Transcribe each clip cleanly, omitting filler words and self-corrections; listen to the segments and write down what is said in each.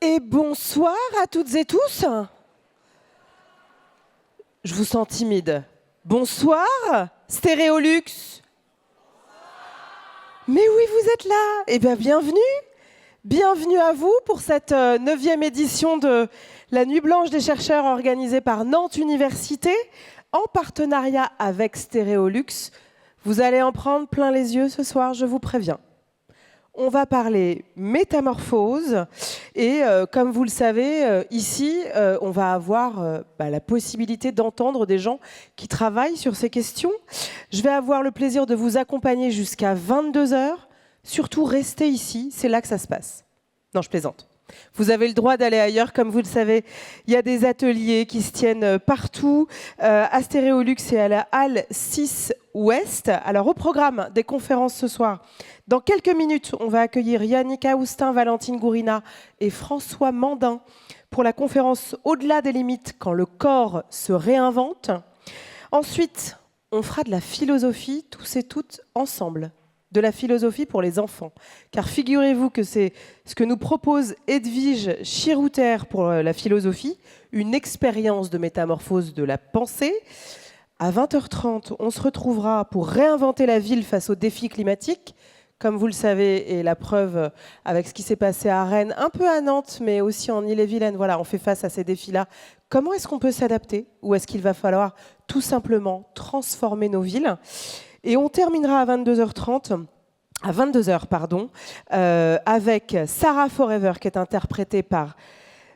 Et bonsoir à toutes et tous. Je vous sens timide. Bonsoir, Stéréolux. Mais oui, vous êtes là. Eh bien, bienvenue. Bienvenue à vous pour cette 9e édition de la Nuit Blanche des chercheurs organisée par Nantes Université en partenariat avec Stéréolux. Vous allez en prendre plein les yeux ce soir, je vous préviens. On va parler métamorphose et comme vous le savez, ici, on va avoir la possibilité d'entendre des gens qui travaillent sur ces questions. Je vais avoir le plaisir de vous accompagner jusqu'à 22 heures. Surtout, restez ici, c'est là que ça se passe. Non, je plaisante. Vous avez le droit d'aller ailleurs, comme vous le savez. Il y a des ateliers qui se tiennent partout, à Stéréolux et à la Halle 6 Ouest. Alors, au programme des conférences ce soir, dans quelques minutes, on va accueillir Yannick Aoustin, Valentine Gourina et François Mandin pour la conférence Au-delà des limites, quand le corps se réinvente. Ensuite, on fera de la philosophie, tous et toutes ensemble. De la philosophie pour les enfants. Car figurez-vous que c'est ce que nous propose Edwige Chirouter pour la philosophie, une expérience de métamorphose de la pensée. À 20h30, on se retrouvera pour réinventer la ville face aux défis climatiques. Comme vous le savez, et la preuve avec ce qui s'est passé à Rennes, un peu à Nantes, mais aussi en Ille-et-Vilaine, voilà, on fait face à ces défis-là. Comment est-ce qu'on peut s'adapter? Ou est-ce qu'il va falloir tout simplement transformer nos villes? Et on terminera à 22h30, à 22h, pardon, avec Sarah Forever, qui est interprétée par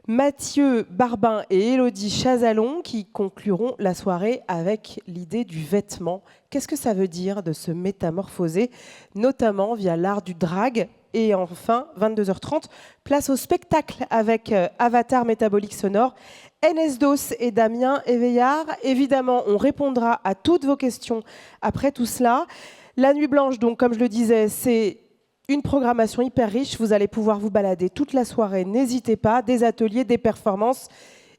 Mathieu Barbin et Élodie Chazalon, qui concluront la soirée avec l'idée du vêtement. Qu'est-ce que ça veut dire de se métamorphoser, notamment via l'art du drag? Et enfin, 22h30, place au spectacle avec Avatar métabolique sonore, NS-DOS et Damien Éveillard. Évidemment, on répondra à toutes vos questions après tout cela. La Nuit Blanche, donc, comme je le disais, c'est une programmation hyper riche. Vous allez pouvoir vous balader toute la soirée. N'hésitez pas, des ateliers, des performances,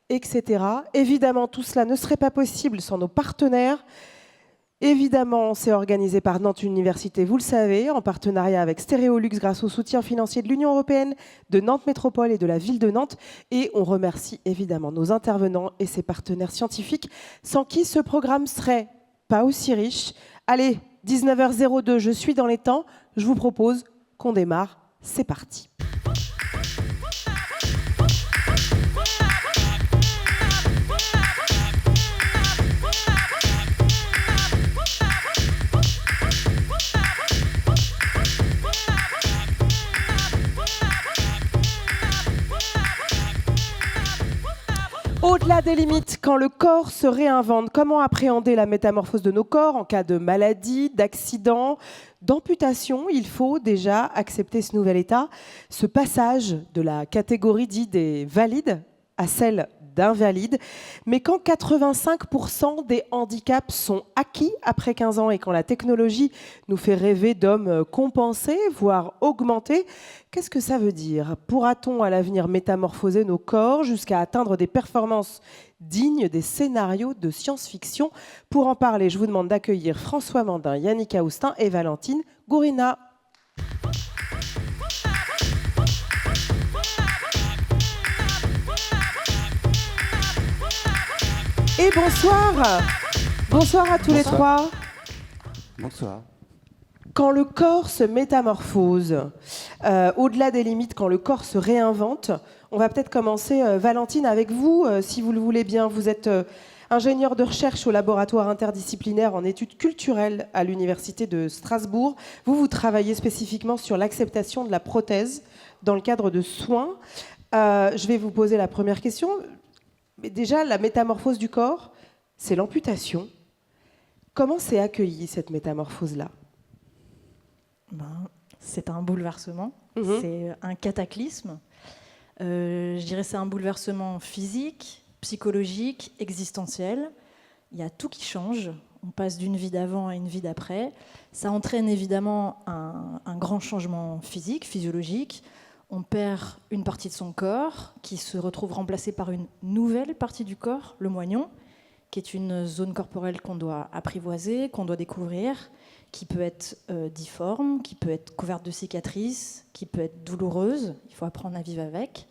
etc. Évidemment, tout cela ne serait pas possible sans nos partenaires. Évidemment, c'est organisé par Nantes Université, vous le savez, en partenariat avec Stéréolux grâce au soutien financier de l'Union européenne, de Nantes Métropole et de la ville de Nantes. Et on remercie évidemment nos intervenants et ses partenaires scientifiques, sans qui ce programme serait pas aussi riche. Allez, 19h02, je suis dans les temps. Je vous propose qu'on démarre. C'est parti. Au-delà des limites, quand le corps se réinvente, comment appréhender la métamorphose de nos corps en cas de maladie, d'accident, d'amputation? Il faut déjà accepter ce nouvel état, ce passage de la catégorie dite des valides à celle d'invalides. Mais quand 85% des handicaps sont acquis après 15 ans et quand la technologie nous fait rêver d'hommes compensés, voire augmentés, qu'est-ce que ça veut dire? Pourra-t-on à l'avenir métamorphoser nos corps jusqu'à atteindre des performances dignes des scénarios de science-fiction? Pour en parler, je vous demande d'accueillir François Mandin, Yannick Aoustin et Valentine Gourina. Et bonsoir. Bonsoir à tous les trois. Bonsoir. Quand le corps se métamorphose, au-delà des limites, quand le corps se réinvente, on va peut-être commencer, Valentine, avec vous, si vous le voulez bien. Vous êtes ingénieure de recherche au laboratoire interdisciplinaire en études culturelles à l'Université de Strasbourg. Vous travaillez spécifiquement sur l'acceptation de la prothèse dans le cadre de soins. Je vais vous poser la première question. Mais déjà, la métamorphose du corps, c'est l'amputation. Comment s'est accueillie cette métamorphose-là? C'est un bouleversement, c'est un cataclysme. Je dirais c'est un bouleversement physique, psychologique, existentiel. Il y a tout qui change. On passe d'une vie d'avant à une vie d'après. Ça entraîne évidemment un grand changement physique, physiologique. On perd une partie de son corps qui se retrouve remplacée par une nouvelle partie du corps, le moignon, qui est une zone corporelle qu'on doit apprivoiser, qu'on doit découvrir, qui peut être difforme, qui peut être couverte de cicatrices, qui peut être douloureuse. Il faut apprendre à vivre avec.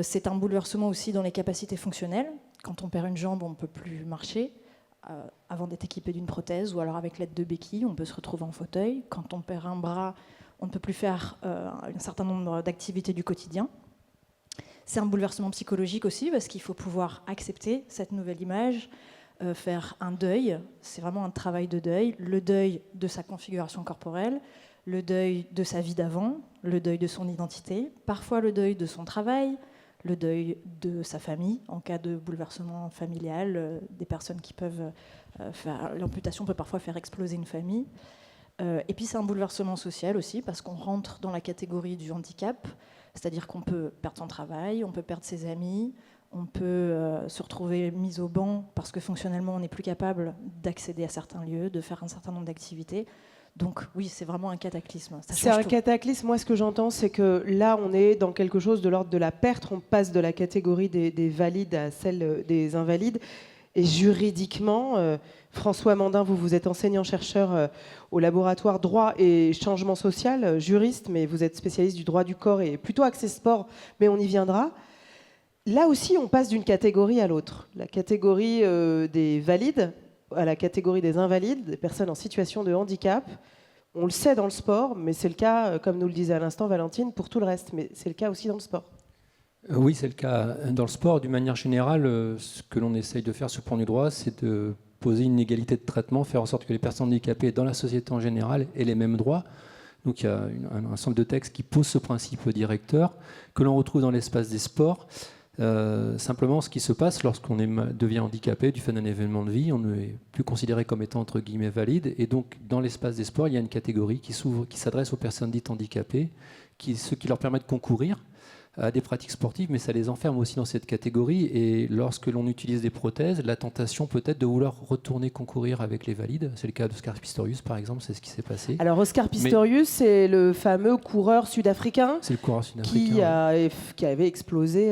C'est un bouleversement aussi dans les capacités fonctionnelles. Quand on perd une jambe, on ne peut plus marcher. Avant d'être équipé d'une prothèse ou alors avec l'aide de béquilles, on peut se retrouver en fauteuil. Quand on perd un bras, on ne peut plus faire un certain nombre d'activités du quotidien. C'est un bouleversement psychologique aussi parce qu'il faut pouvoir accepter cette nouvelle image, faire un deuil. C'est vraiment un travail de deuil. Le deuil de sa configuration corporelle, le deuil de sa vie d'avant, le deuil de son identité, parfois le deuil de son travail, le deuil de sa famille, en cas de bouleversement familial, des personnes qui peuvent faire... L'amputation peut parfois faire exploser une famille. Et puis c'est un bouleversement social aussi, parce qu'on rentre dans la catégorie du handicap, c'est-à-dire qu'on peut perdre son travail, on peut perdre ses amis, on peut se retrouver mis au banc parce que fonctionnellement on n'est plus capable d'accéder à certains lieux, de faire un certain nombre d'activités. Donc oui, c'est vraiment un cataclysme. C'est un cataclysme. Moi, ce que j'entends, c'est que là, on est dans quelque chose de l'ordre de la perte. On passe de la catégorie des valides à celle des invalides. Et juridiquement, François Mandin, vous êtes enseignant-chercheur au laboratoire droit et changement social, juriste, mais vous êtes spécialiste du droit du corps et plutôt axé sport, mais on y viendra. Là aussi, on passe d'une catégorie à l'autre. La catégorie des valides à la catégorie des invalides, des personnes en situation de handicap. On le sait dans le sport, mais c'est le cas, comme nous le disait à l'instant Valentine, pour tout le reste. Mais c'est le cas aussi dans le sport. Oui, c'est le cas dans le sport. D'une manière générale, ce que l'on essaye de faire sur le plan du droit, c'est de poser une égalité de traitement, faire en sorte que les personnes handicapées dans la société en général aient les mêmes droits. Donc il y a un ensemble de textes qui posent ce principe directeur, que l'on retrouve dans l'espace des sports. Simplement, ce qui se passe lorsqu'on devient handicapé du fait d'un événement de vie, on n'est plus considéré comme étant entre guillemets valide. Et donc, dans l'espace des sports, il y a une catégorie qui s'ouvre, qui s'adresse aux personnes dites handicapées, ce qui leur permet de concourir à des pratiques sportives, mais ça les enferme aussi dans cette catégorie. Et lorsque l'on utilise des prothèses, la tentation peut être de vouloir retourner concourir avec les valides. C'est le cas d'Oscar Pistorius, par exemple, c'est ce qui s'est passé. Alors, Oscar Pistorius, c'est le fameux coureur sud-africain, c'est le coureur sud-africain qui avait explosé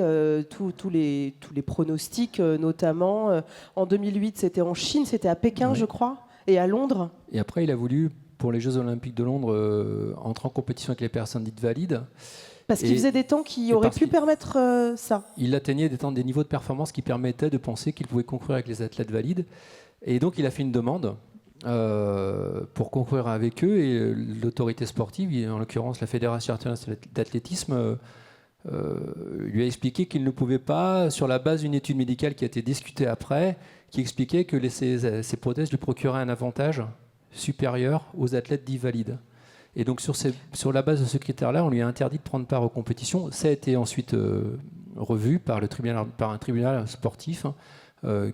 tous les pronostics, notamment en 2008, c'était en Chine, c'était à Pékin, je crois, et à Londres. Et après, il a voulu, pour les Jeux Olympiques de Londres, entrer en compétition avec les personnes dites valides. Parce qu'il faisait des temps qui auraient pu permettre ça. Il atteignait des niveaux de performance qui permettaient de penser qu'il pouvait concourir avec les athlètes valides. Et donc, il a fait une demande pour concourir avec eux. Et l'autorité sportive, en l'occurrence la Fédération internationale d'athlétisme, lui a expliqué qu'il ne pouvait pas, sur la base d'une étude médicale qui a été discutée après, qui expliquait que ces prothèses lui procuraient un avantage supérieur aux athlètes dits valides. Et donc sur la base de ce critère-là, on lui a interdit de prendre part aux compétitions. Ça a été ensuite revu par un tribunal sportif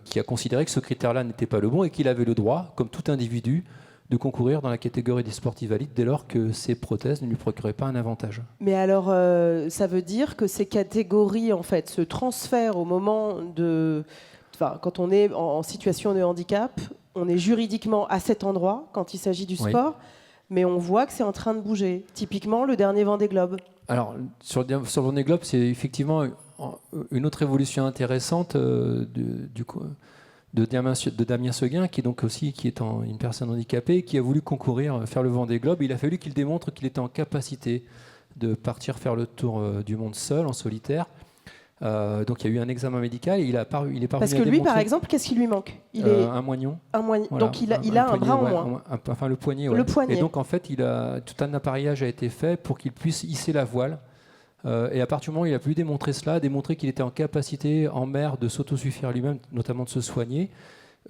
qui a considéré que ce critère-là n'était pas le bon et qu'il avait le droit, comme tout individu, de concourir dans la catégorie des sportifs valides dès lors que ces prothèses ne lui procuraient pas un avantage. Mais alors, ça veut dire que ces catégories, en fait, se transfèrent au moment de... Enfin, quand on est en situation de handicap, on est juridiquement à cet endroit quand il s'agit du sport. Oui. Mais on voit que c'est en train de bouger. Typiquement, le dernier Vendée Globe. Alors, sur le Vendée Globe, c'est effectivement une autre évolution intéressante de Damien Seguin, qui est une personne handicapée, qui a voulu concourir, faire le Vendée Globe. Il a fallu qu'il démontre qu'il était en capacité de partir faire le tour du monde seul, en solitaire. Donc il y a eu un examen médical et il est parvenu Parce que lui, par exemple, qu'est-ce qui lui manque? Un moignon. Voilà, donc il a un bras en moins. Enfin le poignet. Le poignet. Et donc en fait, tout un appareillage a été fait pour qu'il puisse hisser la voile. Et à partir du moment où il a pu démontrer cela, démontrer qu'il était en capacité en mer de s'autosuffire lui-même, notamment de se soigner,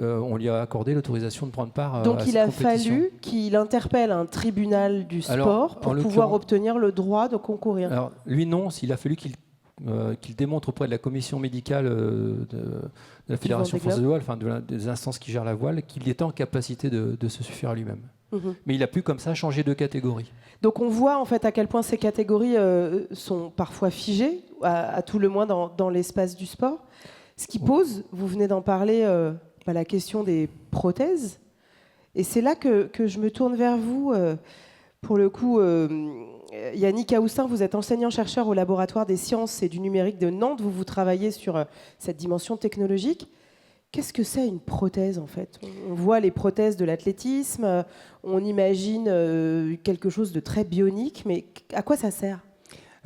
on lui a accordé l'autorisation de prendre part à cette compétition. Donc il a fallu qu'il interpelle un tribunal du sport pour pouvoir obtenir le droit de concourir. Alors lui non, il a fallu qu'il démontre auprès de la commission médicale de la Fédération française de voile, enfin des instances qui gèrent la voile, qu'il était en capacité de se suffire à lui-même. Mais il a pu comme ça changer de catégorie. Donc on voit en fait à quel point ces catégories sont parfois figées, à tout le moins dans l'espace du sport. Ce qui pose, vous venez d'en parler, la question des prothèses. Et c'est là que je me tourne vers vous. Pour le coup, Yannick Aoustin, vous êtes enseignant-chercheur au laboratoire des sciences et du numérique de Nantes. Vous travaillez sur cette dimension technologique. Qu'est-ce que c'est une prothèse en fait? On voit les prothèses de l'athlétisme, on imagine quelque chose de très bionique, mais à quoi ça sert?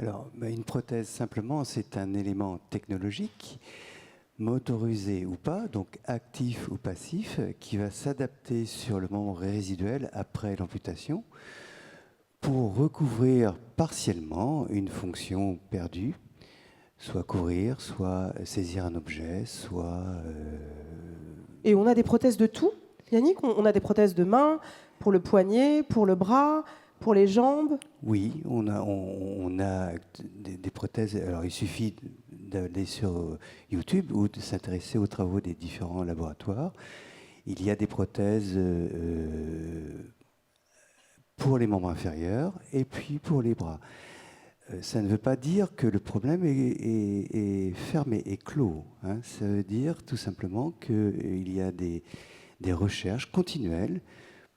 Alors, une prothèse, simplement, c'est un élément technologique, motorisé ou pas, donc actif ou passif, qui va s'adapter sur le membre résiduel après l'amputation pour recouvrir partiellement une fonction perdue, soit courir, soit saisir un objet, soit... Et on a des prothèses de tout, Yannick? On a des prothèses de main, pour le poignet, pour le bras, pour les jambes? Oui, on a des prothèses. Alors, il suffit d'aller sur YouTube ou de s'intéresser aux travaux des différents laboratoires. Il y a des prothèses pour les membres inférieurs et puis pour les bras. Ça ne veut pas dire que le problème est fermé, est clos. Hein. Ça veut dire tout simplement qu'il y a des recherches continuelles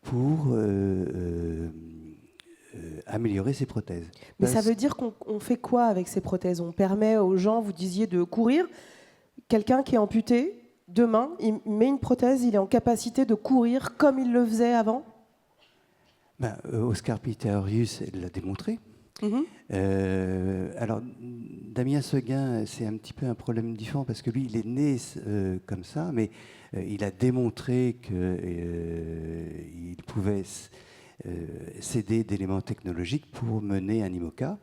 pour améliorer ces prothèses. Mais ça veut dire qu'on fait quoi avec ces prothèses? On permet aux gens, vous disiez, de courir. Quelqu'un qui est amputé, demain, il met une prothèse, il est en capacité de courir comme il le faisait avant? Oscar Pistorius l'a démontré. Alors, Damien Seguin, c'est un petit peu un problème différent parce que lui, il est né comme ça, mais il a démontré qu'il pouvait s'aider d'éléments technologiques pour mener un IMOCA.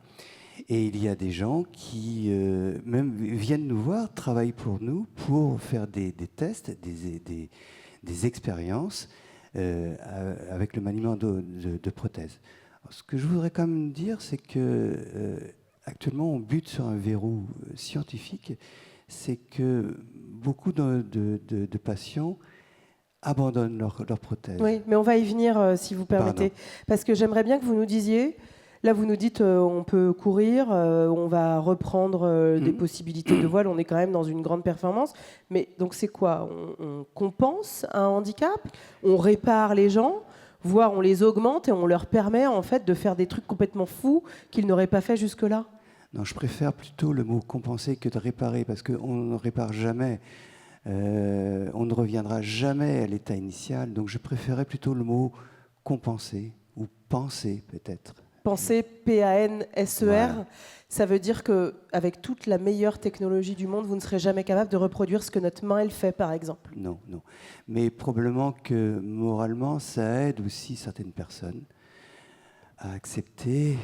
Et il y a des gens qui même viennent nous voir, travaillent pour nous, pour faire des tests, des expériences avec le maniement de prothèses. Alors, ce que je voudrais quand même dire, c'est que actuellement, on bute sur un verrou scientifique, c'est que beaucoup de patients abandonnent leur prothèse. Oui, mais on va y venir, si vous permettez. Pardon. Parce que j'aimerais bien que vous nous disiez, là vous nous dites on peut courir, on va reprendre des possibilités de vol, on est quand même dans une grande performance. Mais donc c'est quoi? On compense un handicap? On répare les gens? Voire on les augmente et on leur permet en fait de faire des trucs complètement fous qu'ils n'auraient pas fait jusque-là? Non, je préfère plutôt le mot compenser que de réparer, parce qu'on ne répare jamais. On ne reviendra jamais à l'état initial. Donc je préférais plutôt le mot compenser ou penser peut-être. Penser, P-A-N-S-E-R, Voilà. Ça veut dire qu'avec toute la meilleure technologie du monde, vous ne serez jamais capable de reproduire ce que notre main, elle fait, par exemple? Non, non. Mais probablement que moralement, ça aide aussi certaines personnes à accepter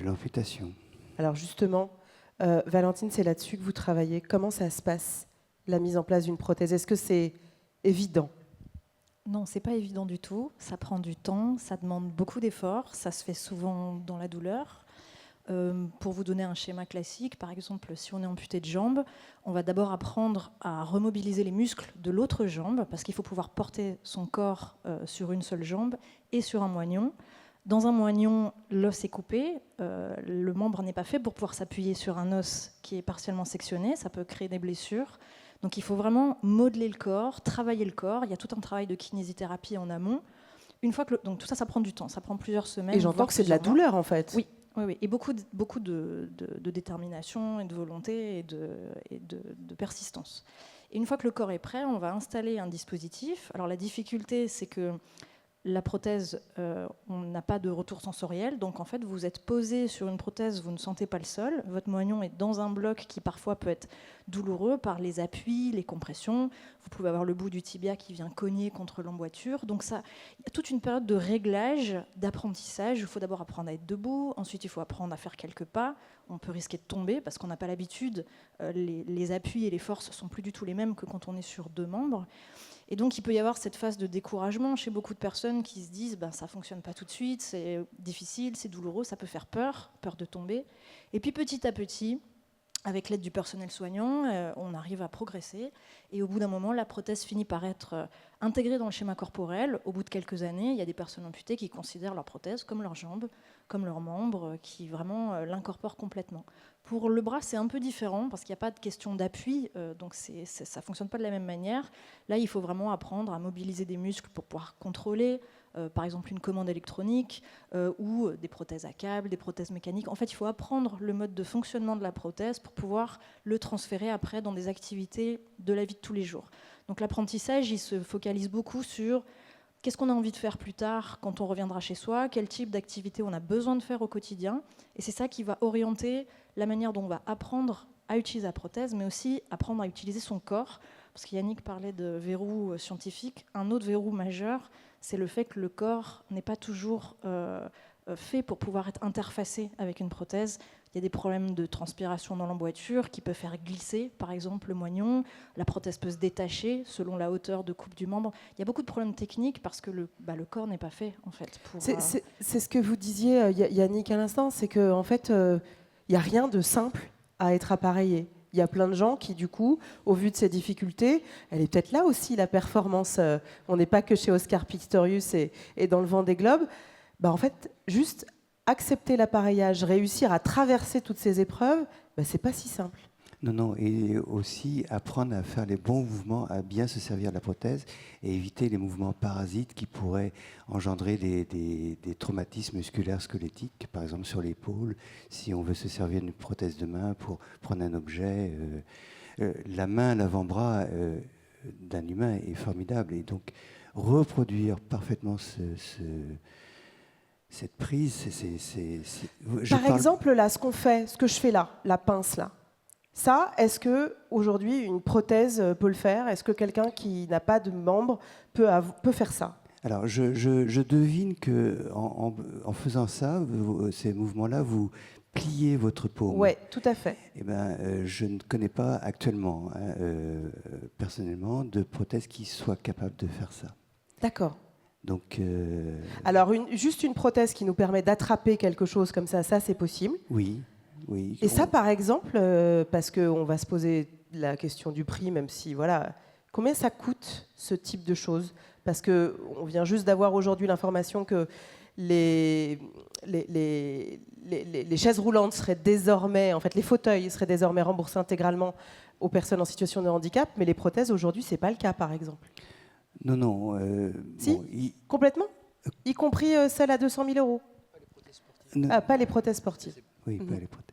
l'amputation. Alors justement, Valentine, c'est là-dessus que vous travaillez. Comment ça se passe, la mise en place d'une prothèse? Est-ce que c'est évident? Non, c'est pas évident du tout. Ça prend du temps, ça demande beaucoup d'efforts, ça se fait souvent dans la douleur. Pour vous donner un schéma classique, par exemple, si on est amputé de jambe, on va d'abord apprendre à remobiliser les muscles de l'autre jambe, parce qu'il faut pouvoir porter son corps sur une seule jambe et sur un moignon. Dans un moignon, l'os est coupé, le membre n'est pas fait pour pouvoir s'appuyer sur un os qui est partiellement sectionné, ça peut créer des blessures. Donc il faut vraiment modeler le corps, travailler le corps. Il y a tout un travail de kinésithérapie en amont. Une fois que donc tout ça, ça prend du temps, ça prend plusieurs semaines. Et j'entends que c'est de la douleur, en fait. Oui, oui, oui. Et beaucoup de détermination et de volonté et de persistance. Et une fois que le corps est prêt, on va installer un dispositif. Alors la difficulté, c'est que la prothèse, on n'a pas de retour sensoriel, donc en fait vous êtes posé sur une prothèse, vous ne sentez pas le sol, votre moignon est dans un bloc qui parfois peut être douloureux par les appuis, les compressions, vous pouvez avoir le bout du tibia qui vient cogner contre l'emboîture, donc ça, il y a toute une période de réglage, d'apprentissage, il faut d'abord apprendre à être debout, ensuite il faut apprendre à faire quelques pas, on peut risquer de tomber parce qu'on n'a pas l'habitude, les appuis et les forces ne sont plus du tout les mêmes que quand on est sur deux membres. Et donc, il peut y avoir cette phase de découragement chez beaucoup de personnes qui se disent ça ne fonctionne pas tout de suite, c'est difficile, c'est douloureux, ça peut faire peur de tomber. Et puis, petit à petit, avec l'aide du personnel soignant, on arrive à progresser. Et au bout d'un moment, la prothèse finit par être intégrée dans le schéma corporel. Au bout de quelques années, il y a des personnes amputées qui considèrent leur prothèse comme leur jambe, comme leurs membres, qui vraiment l'incorporent complètement. Pour le bras, c'est un peu différent parce qu'il n'y a pas de question d'appui, donc ça ne fonctionne pas de la même manière. Là, il faut vraiment apprendre à mobiliser des muscles pour pouvoir contrôler, par exemple une commande électronique ou des prothèses à câble, des prothèses mécaniques. En fait, il faut apprendre le mode de fonctionnement de la prothèse pour pouvoir le transférer après dans des activités de la vie de tous les jours. Donc l'apprentissage, il se focalise beaucoup sur qu'est-ce qu'on a envie de faire plus tard quand on reviendra chez soi, quel type d'activité on a besoin de faire au quotidien. Et c'est ça qui va orienter la manière dont on va apprendre à utiliser la prothèse, mais aussi apprendre à utiliser son corps. Parce qu'Yannick parlait de verrou scientifique. Un autre verrou majeur, c'est le fait que le corps n'est pas toujours fait pour pouvoir être interfacé avec une prothèse. Il y a des problèmes de transpiration dans l'emboîture qui peuvent faire glisser, par exemple, le moignon. La prothèse peut se détacher selon la hauteur de coupe du membre. Il y a beaucoup de problèmes techniques parce que le corps n'est pas fait, en fait. C'est ce que vous disiez, Yannick, à l'instant, c'est qu'en fait, il n'y a rien de simple à être appareillé. Il y a plein de gens qui, du coup, au vu de ces difficultés, elle est peut-être là aussi, la performance. On n'est pas que chez Oscar Pistorius et dans le Vendée Globe. En fait, juste accepter l'appareillage, réussir à traverser toutes ces épreuves, c'est pas si simple. Non, et aussi apprendre à faire les bons mouvements, à bien se servir de la prothèse et éviter les mouvements parasites qui pourraient engendrer des traumatismes musculaires squelettiques, par exemple sur l'épaule, si on veut se servir d'une prothèse de main pour prendre un objet. La main, l'avant-bras d'un humain est formidable, et donc reproduire parfaitement cette prise, Par exemple, là, ce que je fais là, la pince là, ça, est-ce que aujourd'hui une prothèse peut le faire? Est-ce que quelqu'un qui n'a pas de membre peut faire ça? Alors, je devine que en faisant ça, ces mouvements-là, vous pliez votre paume. Oui, tout à fait. Eh ben, je ne connais pas actuellement, personnellement, de prothèse qui soit capable de faire ça. D'accord. Donc, alors, juste une prothèse qui nous permet d'attraper quelque chose comme ça c'est possible? Oui. Et ça, par exemple, parce qu'on va se poser la question du prix, même si, voilà, combien ça coûte, ce type de choses? Parce qu'on vient juste d'avoir aujourd'hui l'information que les chaises roulantes seraient désormais, en fait, les fauteuils seraient désormais remboursés intégralement aux personnes en situation de handicap, mais les prothèses, aujourd'hui, ce n'est pas le cas, par exemple. Non. Si, complètement. Y compris celles à 200 000 €. Pas les prothèses sportives. Oui, pas les prothèses.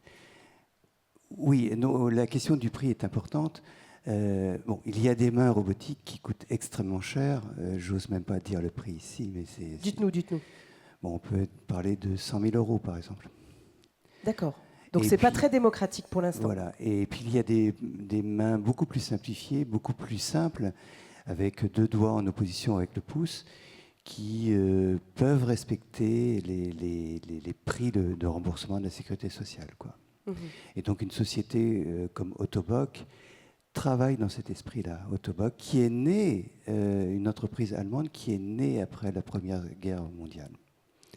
Oui, non, la question du prix est importante. Il y a des mains robotiques qui coûtent extrêmement cher. J'ose même pas dire le prix ici, mais c'est. Dites-nous. Bon, on peut parler de 100 000 €, par exemple. D'accord. Donc c'est pas très démocratique pour l'instant. Voilà. Et puis il y a des mains beaucoup plus simplifiées, beaucoup plus simples, avec 2 doigts en opposition avec le pouce, qui peuvent respecter les prix de remboursement de la sécurité sociale, quoi. Et donc une société comme Ottobock travaille dans cet esprit-là. Ottobock, qui est née, une entreprise allemande qui est née après la Première Guerre mondiale.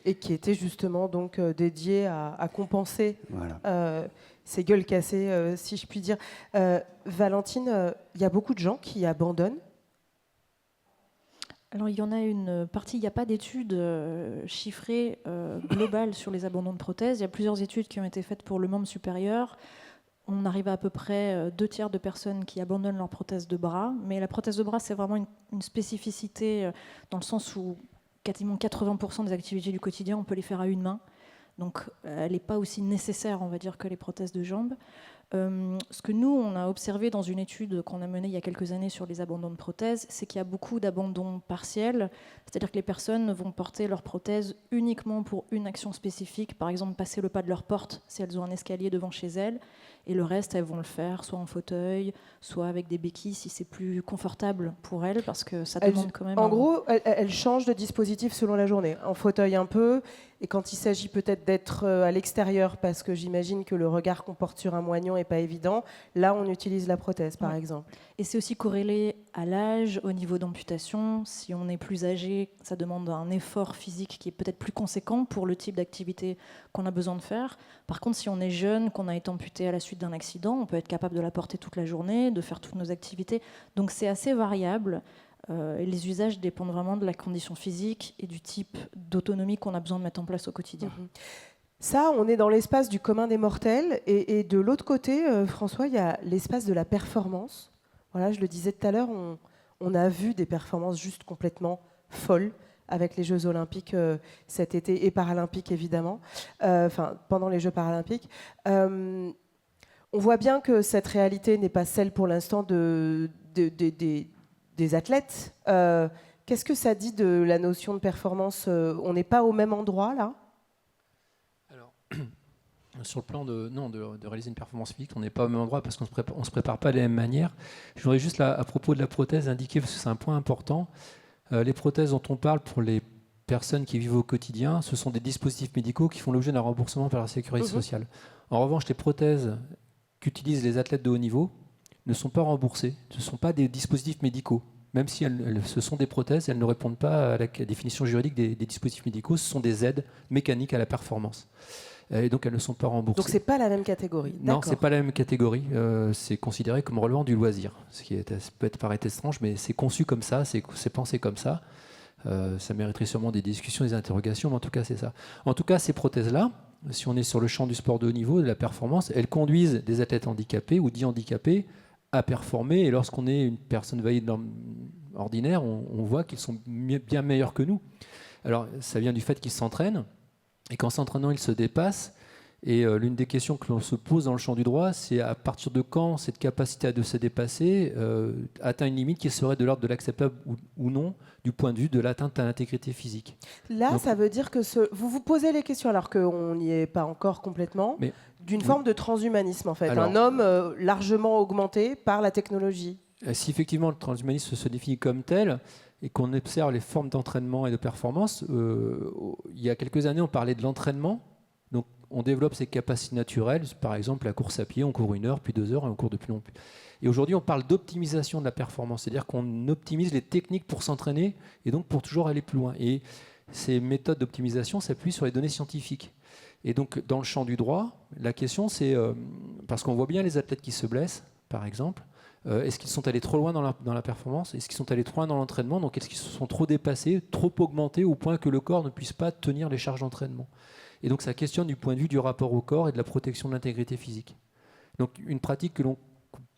Et qui était justement donc dédiée à compenser voilà. ces gueules cassées, si je puis dire. Valentine, il y a beaucoup de gens qui abandonnent. Alors, il y en a une partie, il n'y a pas d'études chiffrées globales sur les abandons de prothèses. Il y a plusieurs études qui ont été faites pour le membre supérieur. On arrive à peu près 2/3 de personnes qui abandonnent leur prothèse de bras. Mais la prothèse de bras, c'est vraiment une spécificité dans le sens où quasiment 80% des activités du quotidien, on peut les faire à une main. Donc, elle n'est pas aussi nécessaire, on va dire, que les prothèses de jambes. Ce que nous, on a observé dans une étude qu'on a menée il y a quelques années sur les abandons de prothèses, c'est qu'il y a beaucoup d'abandons partiels, c'est-à-dire que les personnes vont porter leur prothèse uniquement pour une action spécifique, par exemple passer le pas de leur porte si elles ont un escalier devant chez elles, et le reste, elles vont le faire soit en fauteuil, soit avec des béquilles si c'est plus confortable pour elles, parce que ça demande quand même... En gros, elles changent de dispositif selon la journée, en fauteuil un peu, et quand il s'agit peut-être d'être à l'extérieur, parce que j'imagine que le regard qu'on porte sur un moignon n'est pas évident, là on utilise la prothèse par exemple. Et c'est aussi corrélé à l'âge, au niveau d'amputation. Si on est plus âgé, ça demande un effort physique qui est peut-être plus conséquent pour le type d'activité qu'on a besoin de faire. Par contre, si on est jeune, qu'on a été amputé à la suite d'un accident, on peut être capable de la porter toute la journée, de faire toutes nos activités. Donc c'est assez variable. Et les usages dépendent vraiment de la condition physique et du type d'autonomie qu'on a besoin de mettre en place au quotidien. Ça, on est dans l'espace du commun des mortels. Et de l'autre côté, François, il y a l'espace de la performance. Voilà, je le disais tout à l'heure, on a vu des performances juste complètement folles avec les Jeux Olympiques cet été et Paralympiques, évidemment, pendant les Jeux Paralympiques. On voit bien que cette réalité n'est pas celle, pour l'instant, des athlètes. Qu'est-ce que ça dit de la notion de performance? On n'est pas au même endroit, là? Alors, Sur le plan de réaliser une performance physique, on n'est pas au même endroit parce qu'on ne se prépare pas de la même manière. Je voudrais juste, là, à propos de la prothèse, indiquer, parce que c'est un point important, les prothèses dont on parle pour les personnes qui vivent au quotidien, ce sont des dispositifs médicaux qui font l'objet d'un remboursement par la sécurité sociale. En revanche, les prothèses qu'utilisent les athlètes de haut niveau ne sont pas remboursées. Ce ne sont pas des dispositifs médicaux. Même si ce sont des prothèses, elles ne répondent pas à la définition juridique des dispositifs médicaux. Ce sont des aides mécaniques à la performance. Et donc, elles ne sont pas remboursées. Donc, ce n'est pas la même catégorie. Non, ce n'est pas la même catégorie. C'est considéré comme relevant du loisir. Ce qui peut paraître étrange, mais c'est conçu comme ça, c'est pensé comme ça. Ça mériterait sûrement des discussions, des interrogations, mais en tout cas, c'est ça. En tout cas, ces prothèses-là, si on est sur le champ du sport de haut niveau, de la performance, elles conduisent des athlètes handicapés ou dits handicapés à performer. Et lorsqu'on est une personne valide ordinaire, on voit qu'ils sont bien meilleurs que nous. Alors, ça vient du fait qu'ils s'entraînent. Et qu'en s'entraînant, ils se dépassent. Et l'une des questions que l'on se pose dans le champ du droit, c'est à partir de quand cette capacité de se dépasser atteint une limite qui serait de l'ordre de l'acceptable ou non, du point de vue de l'atteinte à l'intégrité physique. Là, Donc, ça veut dire que vous vous posez les questions, alors qu'on n'y est pas encore complètement, d'une forme de transhumanisme, en fait. Alors, un homme largement augmenté par la technologie. Si effectivement le transhumanisme se définit comme tel, et qu'on observe les formes d'entraînement et de performance, il y a quelques années, on parlait de l'entraînement. Donc, on développe ses capacités naturelles. Par exemple, la course à pied, on court 1 heure, puis 2 heures, et on court de plus long. Et aujourd'hui, on parle d'optimisation de la performance. C'est-à-dire qu'on optimise les techniques pour s'entraîner et donc pour toujours aller plus loin. Et ces méthodes d'optimisation s'appuient sur les données scientifiques. Et donc, dans le champ du droit, la question, c'est... parce qu'on voit bien les athlètes qui se blessent, par exemple. Est-ce qu'ils sont allés trop loin dans la performance? Est-ce qu'ils sont allés trop loin dans l'entraînement? Donc, est-ce qu'ils se sont trop dépassés, trop augmentés, au point que le corps ne puisse pas tenir les charges d'entraînement? Et donc, ça questionne du point de vue du rapport au corps et de la protection de l'intégrité physique. Donc, une pratique que l'on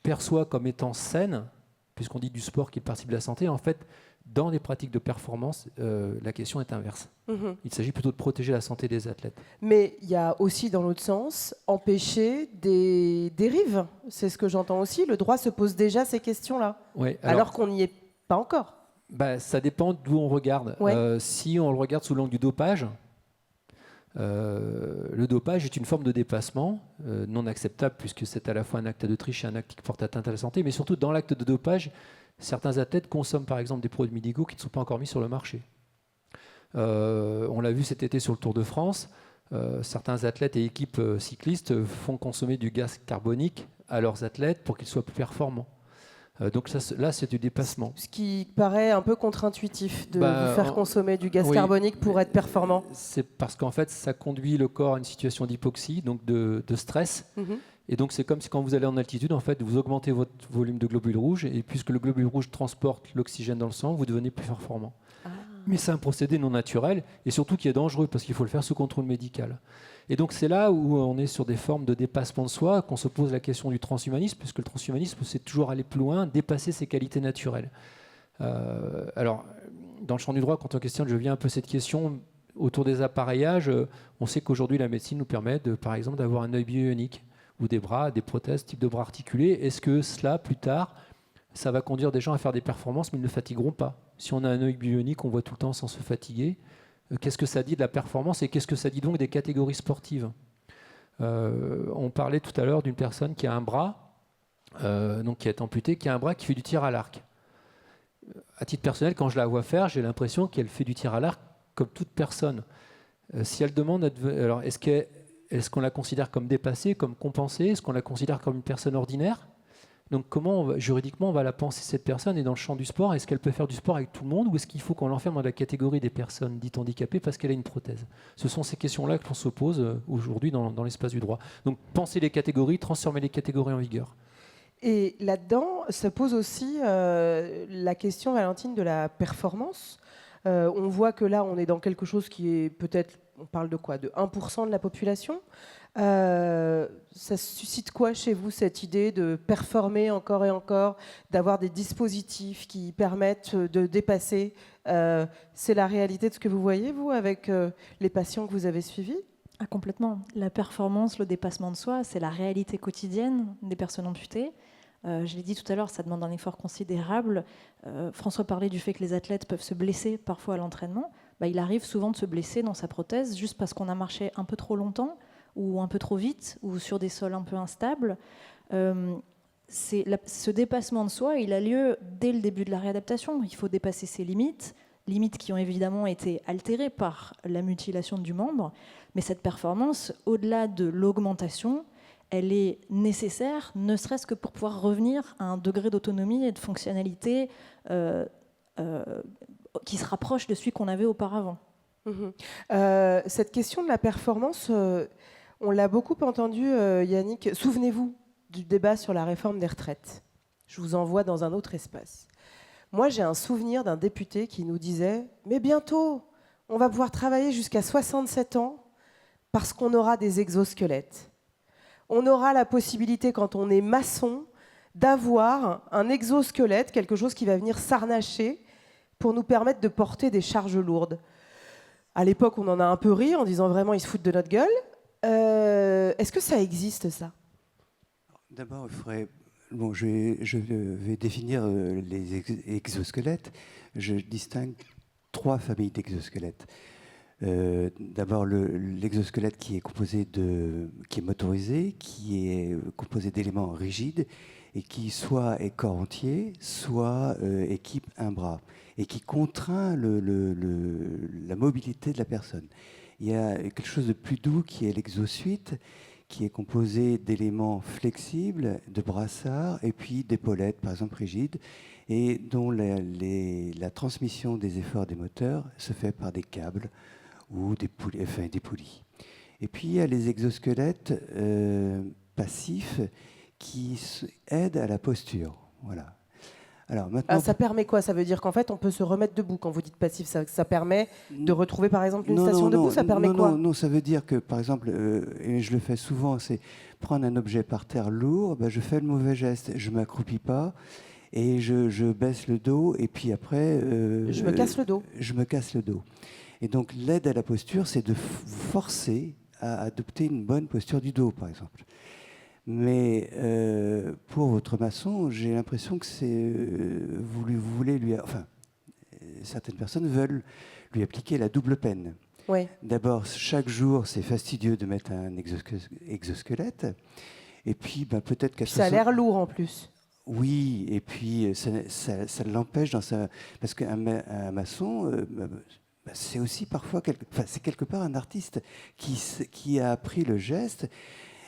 perçoit comme étant saine, puisqu'on dit du sport qui participe de la santé, en fait, dans les pratiques de performance, la question est inverse. Il s'agit plutôt de protéger la santé des athlètes. Mais il y a aussi, dans l'autre sens, empêcher des dérives. C'est ce que j'entends aussi. Le droit se pose déjà ces questions-là, Ouais, alors qu'on n'y est pas encore. Ça dépend d'où on regarde. Ouais. Si on le regarde sous l'angle du dopage, le dopage est une forme de dépassement non acceptable, puisque c'est à la fois un acte de triche et un acte qui porte atteinte à la santé, mais surtout dans l'acte de dopage, certains athlètes consomment par exemple des produits médicaux qui ne sont pas encore mis sur le marché. On l'a vu cet été sur le Tour de France, certains athlètes et équipes cyclistes font consommer du gaz carbonique à leurs athlètes pour qu'ils soient plus performants. Donc là, c'est du dépassement. Ce qui paraît un peu contre-intuitif de vous faire consommer du gaz oui, carbonique pour être performant. C'est parce qu'en fait, ça conduit le corps à une situation d'hypoxie, donc de stress. Et donc, c'est comme si quand vous allez en altitude, en fait, vous augmentez votre volume de globules rouges, et puisque le globule rouge transporte l'oxygène dans le sang, vous devenez plus performant. Mais c'est un procédé non naturel, et surtout qui est dangereux, parce qu'il faut le faire sous contrôle médical. Et donc, c'est là où on est sur des formes de dépassement de soi, qu'on se pose la question du transhumanisme, puisque le transhumanisme, c'est toujours aller plus loin, dépasser ses qualités naturelles. Alors, dans le champ du droit, quand on questionne, je viens un peu cette question autour des appareillages. On sait qu'aujourd'hui, la médecine nous permet, par exemple, d'avoir un œil bionique, ou des bras, des prothèses, type de bras articulés. Est-ce que cela, plus tard, ça va conduire des gens à faire des performances, mais ils ne fatigueront pas? Si on a un œil bionique, on voit tout le temps sans se fatiguer. Qu'est-ce que ça dit de la performance et qu'est-ce que ça dit donc des catégories sportives? On parlait tout à l'heure d'une personne qui a un bras, donc qui est amputé, qui a un bras qui fait du tir à l'arc. À titre personnel, quand je la vois faire, j'ai l'impression qu'elle fait du tir à l'arc comme toute personne. Si elle demande, alors est-ce qu'on la considère comme dépassée, comme compensée? Est-ce qu'on la considère comme une personne ordinaire? Donc comment, juridiquement, on va la penser, cette personne? Et dans le champ du sport, est-ce qu'elle peut faire du sport avec tout le monde, ou est-ce qu'il faut qu'on l'enferme dans la catégorie des personnes dites handicapées parce qu'elle a une prothèse? Ce sont ces questions-là que l'on se pose aujourd'hui dans l'espace du droit. Donc penser les catégories, transformer les catégories en vigueur. Et là-dedans se pose aussi la question, Valentine, de la performance. On voit que là, on est dans quelque chose qui est peut-être, on parle de quoi? De 1% de la population. Ça suscite quoi chez vous, cette idée de performer encore et encore, d'avoir des dispositifs qui permettent de dépasser? C'est la réalité de ce que vous voyez, vous, avec les patients que vous avez suivis? Complètement. La performance, le dépassement de soi, c'est la réalité quotidienne des personnes amputées. Je l'ai dit tout à l'heure, ça demande un effort considérable. François parlait du fait que les athlètes peuvent se blesser parfois à l'entraînement. Il arrive souvent de se blesser dans sa prothèse juste parce qu'on a marché un peu trop longtemps ou un peu trop vite, ou sur des sols un peu instables. Ce dépassement de soi, il a lieu dès le début de la réadaptation. Il faut dépasser ses limites qui ont évidemment été altérées par la mutilation du membre. Mais cette performance, au-delà de l'augmentation, elle est nécessaire, ne serait-ce que pour pouvoir revenir à un degré d'autonomie et de fonctionnalité qui se rapproche de celui qu'on avait auparavant. Cette question de la performance, on l'a beaucoup entendu, Yannick. Souvenez-vous du débat sur la réforme des retraites. Je vous envoie dans un autre espace. Moi, j'ai un souvenir d'un député qui nous disait « Mais bientôt, on va pouvoir travailler jusqu'à 67 ans parce qu'on aura des exosquelettes. On aura la possibilité, quand on est maçon, d'avoir un exosquelette, quelque chose qui va venir s'harnacher pour nous permettre de porter des charges lourdes. » À l'époque, on en a un peu ri en disant vraiment, ils se foutent de notre gueule. Est-ce que ça existe, ça ? D'abord, il faudrait... Bon, je vais définir les exosquelettes. Je distingue 3 familles d'exosquelettes. D'abord, l'exosquelette qui est motorisé, qui est composé d'éléments rigides et qui soit est corps entier, soit équipe un bras, et qui contraint la mobilité de la personne. Il y a quelque chose de plus doux qui est l'exosuite, qui est composé d'éléments flexibles, de brassards et puis d'épaulettes, par exemple rigides, et dont la transmission des efforts des moteurs se fait par des câbles ou des poulies. Et puis il y a les exosquelettes passifs qui aident à la posture. Voilà. Alors, maintenant, ça permet quoi ? Ça veut dire qu'en fait, on peut se remettre debout. Quand vous dites passif, ça permet de retrouver, par exemple, une station debout. Ça permet quoi ? Non, ça veut dire que, par exemple, et je le fais souvent, c'est prendre un objet par terre lourd, je fais le mauvais geste, je ne m'accroupis pas, et je baisse le dos, et puis après... je me casse le dos. Je me casse le dos. Et donc, l'aide à la posture, c'est de vous forcer à adopter une bonne posture du dos, par exemple. Mais pour votre maçon, j'ai l'impression que vous voulez lui... Enfin, certaines personnes veulent lui appliquer la double peine. Oui. D'abord, chaque jour, c'est fastidieux de mettre un exosquelette. Et puis, peut-être qu'à... Ça a l'air lourd en plus. Oui, et puis ça l'empêche dans sa... Parce qu'un maçon... c'est aussi parfois... c'est quelque part un artiste qui a appris le geste.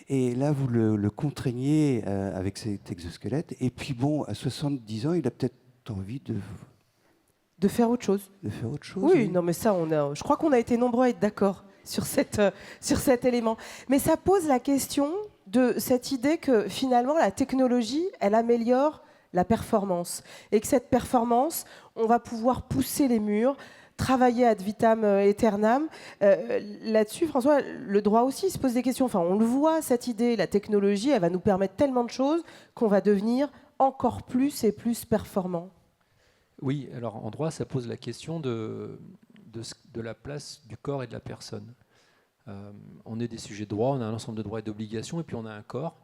Et là, vous le contraignez avec cet exosquelette. Et puis bon, à 70 ans, il a peut-être envie de faire autre chose. De faire autre chose. Oui, non, mais ça, je crois qu'on a été nombreux à être d'accord sur cet élément. Mais ça pose la question de cette idée que finalement, la technologie, elle améliore la performance. Et que cette performance, on va pouvoir pousser les murs, travailler ad vitam aeternam. Là-dessus, François, le droit aussi se pose des questions. Enfin, on le voit, cette idée, la technologie, elle va nous permettre tellement de choses qu'on va devenir encore plus et plus performant. Oui, alors en droit, ça pose la question de la place du corps et de la personne. On est des sujets de droit, on a un ensemble de droits et d'obligations, et puis on a un corps.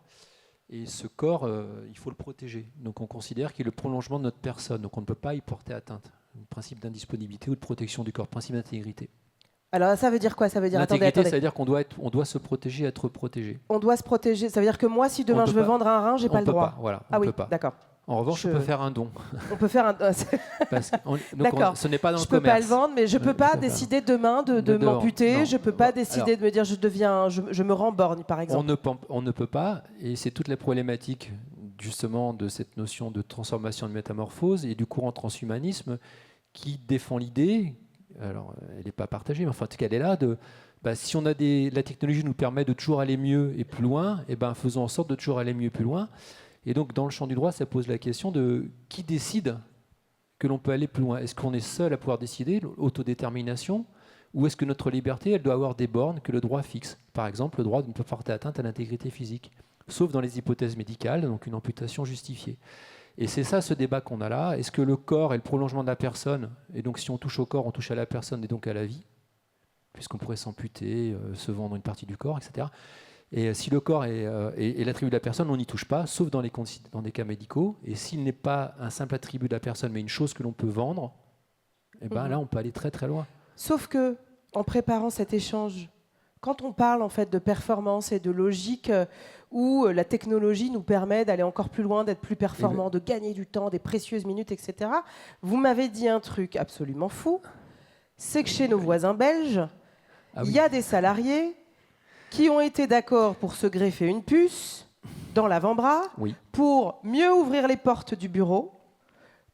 Et ce corps, il faut le protéger. Donc on considère qu'il est le prolongement de notre personne, donc on ne peut pas y porter atteinte. Le principe d'indisponibilité ou de protection du corps, principe d'intégrité. Alors ça veut dire quoi ? Ça veut dire l'intégrité, ça veut dire qu'on doit se protéger, être protégé. On doit se protéger. Ça veut dire que moi, si demain je veux vendre un rein, j'ai pas le droit. Voilà, on peut pas. D'accord. En revanche, je peux faire un don. On peut faire un don. D'accord. Ce n'est pas dans le commerce. Je peux pas le vendre, mais je peux pas décider demain de m'amputer. Non. Je peux pas décider de me dire je me rends borgne, par exemple. On ne peut pas, et c'est toute la problématique justement de cette notion de transformation, de métamorphose et du courant transhumanisme qui défend l'idée. Alors, elle n'est pas partagée, mais enfin, en tout cas, elle est là. Si la technologie nous permet de toujours aller mieux et plus loin, faisons en sorte de toujours aller mieux et plus loin. Et donc, dans le champ du droit, ça pose la question de qui décide que l'on peut aller plus loin. Est-ce qu'on est seul à pouvoir décider, l'autodétermination, ou est-ce que notre liberté, elle doit avoir des bornes que le droit fixe ? Par exemple, le droit de ne pas porter atteinte à l'intégrité physique, sauf dans les hypothèses médicales, donc une amputation justifiée. Et c'est ça, ce débat qu'on a là. Est-ce que le corps est le prolongement de la personne ? Et donc, si on touche au corps, on touche à la personne et donc à la vie, puisqu'on pourrait s'amputer, se vendre une partie du corps, etc. Et si le corps est l'attribut de la personne, on n'y touche pas, sauf dans des cas médicaux. Et s'il n'est pas un simple attribut de la personne, mais une chose que l'on peut vendre, là, on peut aller très très loin. Sauf que, en préparant cet échange, quand on parle en fait de performance et de logique où la technologie nous permet d'aller encore plus loin, d'être plus performant, de gagner du temps, des précieuses minutes, etc., vous m'avez dit un truc absolument fou, c'est que chez nos voisins belges, il y a des salariés qui ont été d'accord pour se greffer une puce dans l'avant-bras pour mieux ouvrir les portes du bureau,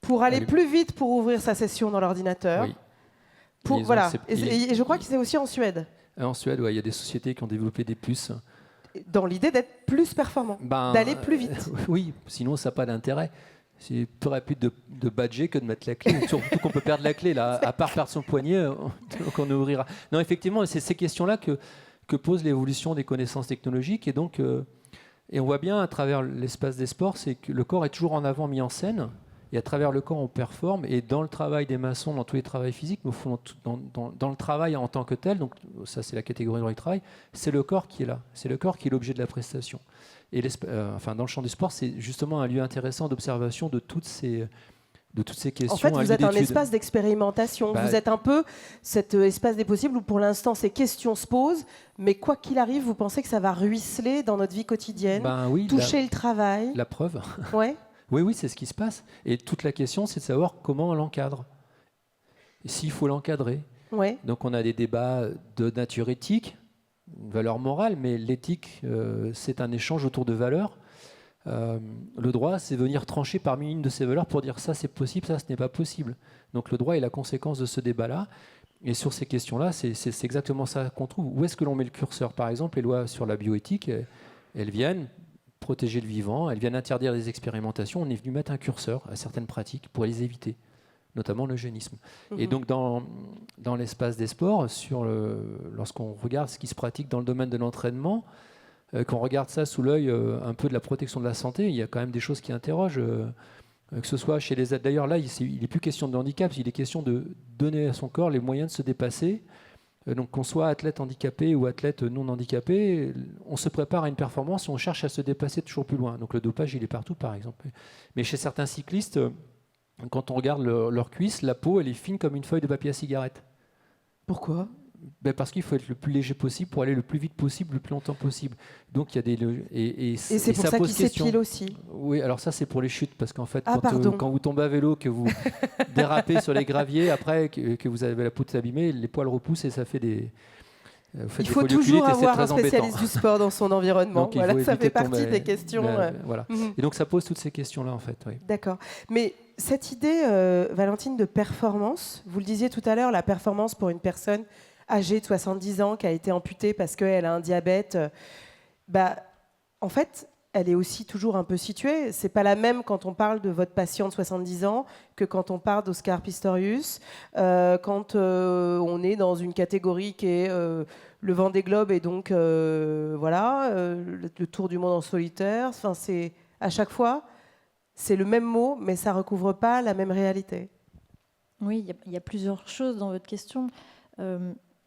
pour aller plus vite pour ouvrir sa session dans l'ordinateur. Voilà. Et je crois que c'est aussi en Suède. En Suède, il y a des sociétés qui ont développé des puces. Dans l'idée d'être plus performant, d'aller plus vite. Oui, sinon ça n'a pas d'intérêt. C'est plus rapide de badger que de mettre la clé. Surtout qu'on peut perdre la clé, là, à part perdre son poignet, donc on ouvrira. Non, effectivement, c'est ces questions-là que pose l'évolution des connaissances technologiques. Et donc, et on voit bien à travers l'espace des sports, c'est que le corps est toujours en avant, mis en scène. Et à travers le corps, on performe. Et dans le travail des maçons, dans tous les travaux physiques, mais au fond, dans le travail en tant que tel, donc ça c'est la catégorie du travail, c'est le corps qui est là. C'est le corps qui est l'objet de la prestation. Et dans le champ du sport, c'est justement un lieu intéressant d'observation de toutes ces questions. En fait, vous êtes un espace d'expérimentation. Vous êtes un peu cet espace des possibles où pour l'instant ces questions se posent, mais quoi qu'il arrive, vous pensez que ça va ruisseler dans notre vie quotidienne, toucher le travail. La preuve. Ouais. Oui, c'est ce qui se passe. Et toute la question, c'est de savoir comment on l'encadre. Et s'il faut l'encadrer. Ouais. Donc on a des débats de nature éthique, une valeur morale, mais l'éthique, c'est un échange autour de valeurs. Le droit, c'est venir trancher parmi une de ces valeurs pour dire ça c'est possible, ça ce n'est pas possible. Donc le droit est la conséquence de ce débat-là. Et sur ces questions-là, c'est exactement ça qu'on trouve. Où est-ce que l'on met le curseur ? Par exemple, les lois sur la bioéthique, elles viennent protéger le vivant, elles viennent interdire les expérimentations. On est venu mettre un curseur à certaines pratiques pour les éviter, notamment l'eugénisme. Et donc dans l'espace des sports, lorsqu'on regarde ce qui se pratique dans le domaine de l'entraînement, qu'on regarde ça sous l'œil un peu de la protection de la santé, il y a quand même des choses qui interrogent, que ce soit chez les athlètes. D'ailleurs, là, il n'est plus question de handicap, il est question de donner à son corps les moyens de se dépasser. Donc qu'on soit athlète handicapé ou athlète non handicapé, on se prépare à une performance et on cherche à se dépasser toujours plus loin. Donc le dopage, il est partout, par exemple. Mais chez certains cyclistes, quand on regarde leurs cuisses, la peau, elle est fine comme une feuille de papier à cigarette. Pourquoi ? Parce qu'il faut être le plus léger possible pour aller le plus vite possible, le plus longtemps possible. Donc il y a des et c'est pour ça qu'ils s'épilent aussi. Oui, alors ça c'est pour les chutes, parce qu'en fait quand vous tombez à vélo, que vous dérapez sur les graviers, après que vous avez la peau abîmée, les poils repoussent et ça fait des. Il faut toujours avoir un spécialiste du sport dans son environnement. Donc, voilà, ça fait partie des questions. Voilà. Et donc ça pose toutes ces questions-là en fait. Oui. D'accord. Mais cette idée, Valentine, de performance, vous le disiez tout à l'heure, la performance pour une personne âgée de 70 ans qui a été amputée parce qu'elle a un diabète, en fait, elle est aussi toujours un peu située. C'est pas la même quand on parle de votre patient de 70 ans que quand on parle d'Oscar Pistorius, quand on est dans une catégorie qui est le Vendée Globe et donc le tour du monde en solitaire. Enfin, c'est à chaque fois, c'est le même mot, mais ça recouvre pas la même réalité. Oui, il y a plusieurs choses dans votre question.